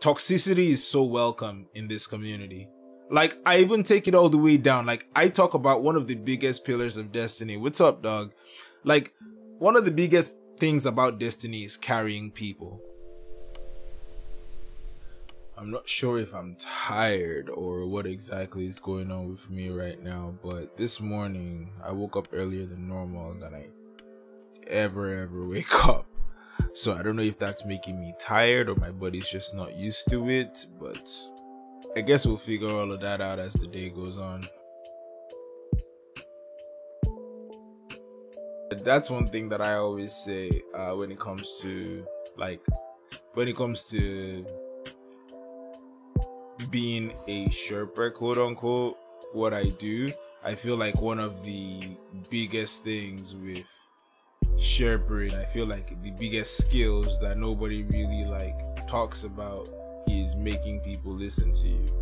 Toxicity is so welcome in this community. Like, I even take it all the way down. Like, I talk about one of the biggest pillars of Destiny. What's up, dog? Like, one of the biggest things about Destiny is carrying people. I'm not sure if I'm tired or what exactly is going on with me right now, but this morning I woke up earlier than normal than I ever wake up. So I don't know if that's making me tired or my body's just not used to it, but I guess we'll figure all of that out as the day goes on. That's one thing that I always say when it comes to being a Sherpa, quote unquote, what I do. I feel like one of the biggest things with Sherpering, I feel like the biggest skills that nobody really talks about is making people listen to you.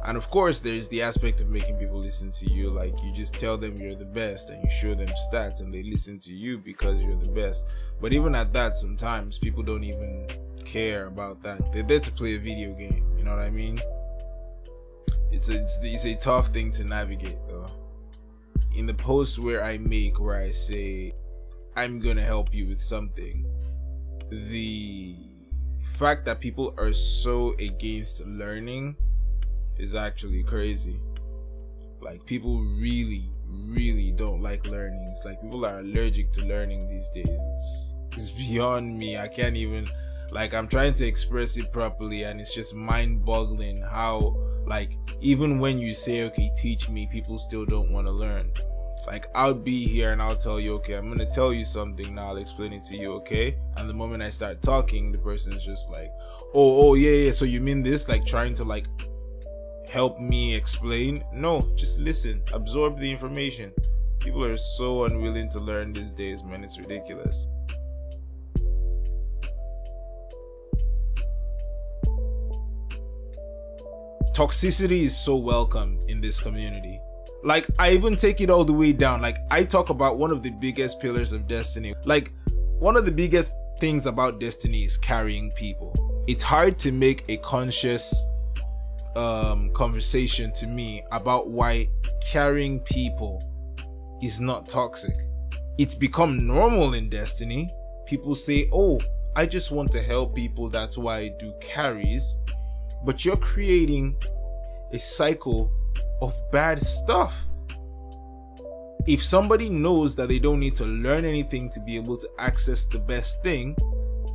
And of course there's the aspect of making people listen to you, like you just tell them you're the best and you show them stats and they listen to you because you're the best. But even at that, sometimes people don't even care about that. They're there to play a video game, you know what I mean? It's a tough thing to navigate though. In the post where I say I'm gonna help you with something, the fact that people are so against learning is actually crazy. Like, people really don't like learning. It's like people are allergic to learning these days. It's beyond me. I can't even, I'm trying to express it properly, and it's just mind-boggling how even when you say, okay, teach me, people still don't want to learn. I'll be here and I'll tell you, okay, I'm gonna tell you something now, I'll explain it to you, okay? And the moment I start talking, the person's just like, oh yeah, so you mean this? Trying to help me explain. No, just listen, absorb the information. People are so unwilling to learn these days, man. It's ridiculous. Toxicity is so welcome in this community. I even take it all the way down. I talk about one of the biggest pillars of Destiny. One of the biggest things about Destiny is carrying people. It's hard to make a conscious conversation to me about why carrying people is not toxic. It's become normal in Destiny. People say, oh, I just want to help people, that's why I do carries. But you're creating a cycle of bad stuff. If somebody knows that they don't need to learn anything to be able to access the best thing,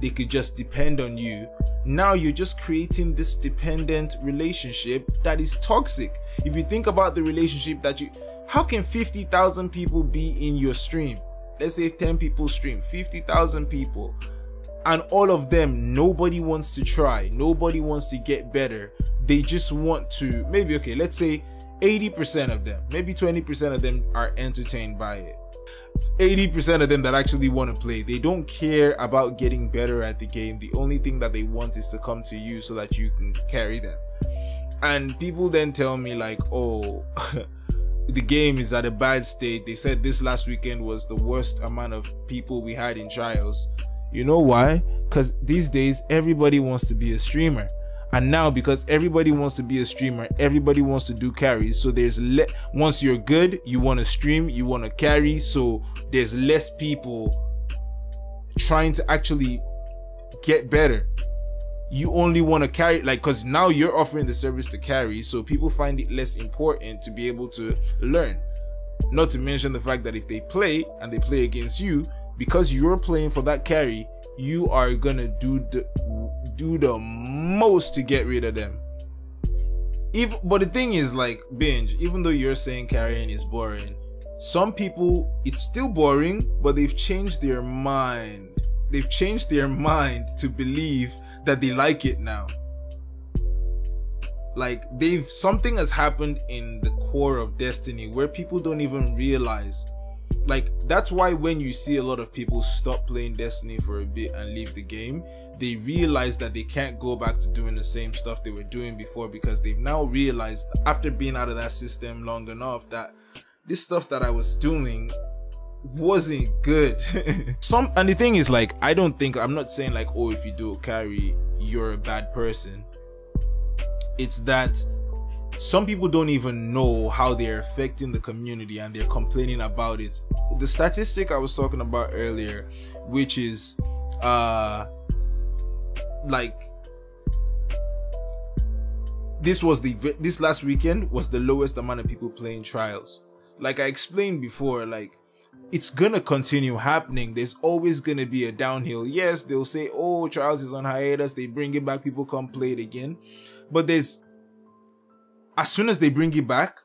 they could just depend on you. Now you're just creating this dependent relationship that is toxic. If you think about the relationship how can 50,000 people be in your stream? Let's say 10 people stream, 50,000 people, and all of them, nobody wants to try, nobody wants to get better. They just want to, maybe, okay, let's say 80% of them, maybe 20% of them are entertained by it. 80% of them that actually want to play, they don't care about getting better at the game. The only thing that they want is to come to you so that you can carry them. And people then tell me oh, the game is at a bad state. They said this last weekend was the worst amount of people we had in trials. You know why? Because these days everybody wants to be a streamer. And now, because everybody wants to be a streamer, everybody wants to do carries. So there's once you're good, you want to stream, you want to carry. So there's less people trying to actually get better. You only want to carry, because now you're offering the service to carry. So people find it less important to be able to learn. Not to mention the fact that if they play and they play against you, because you're playing for that carry, you are gonna do the most to get rid of them. But the thing is, Binge, even though you're saying carrying is boring, some people, it's still boring, but they've changed their mind. They've changed their mind to believe that they like it now. Something has happened in the core of Destiny where people don't even realize. That's why when you see a lot of people stop playing Destiny for a bit and leave the game, they realize that they can't go back to doing the same stuff they were doing before, because they've now realized, after being out of that system long enough, that this stuff that I was doing wasn't good. And the thing is, I'm not saying oh, if you do a carry, you're a bad person. It's that some people don't even know how they're affecting the community and they're complaining about it. The statistic I was talking about earlier, which is like this last weekend was the lowest amount of people playing trials. Like I explained before, like it's gonna continue happening. There's always gonna be a downhill. Yes, they'll say, oh, trials is on hiatus, they bring it back, people come play it again. But as soon as they bring it back,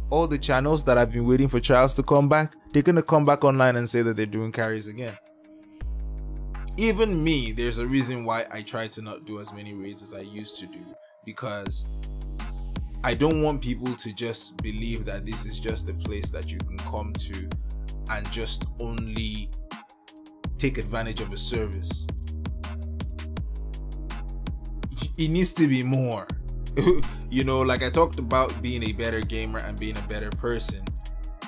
all the channels that have been waiting for trials to come back, they're gonna come back online and say that they're doing carries again. Even me, there's a reason why I try to not do as many raids as I used to do, because I don't want people to just believe that this is just a place that you can come to and just only take advantage of a service. It needs to be more. You know, like I talked about being a better gamer and being a better person.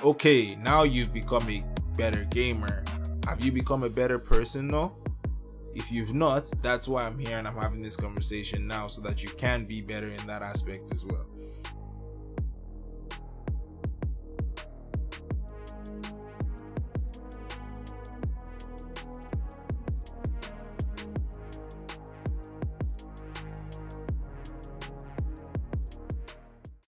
Okay, now you've become a better gamer. Have you become a better person though? If you've not, that's why I'm here and I'm having this conversation now, so that you can be better in that aspect as well.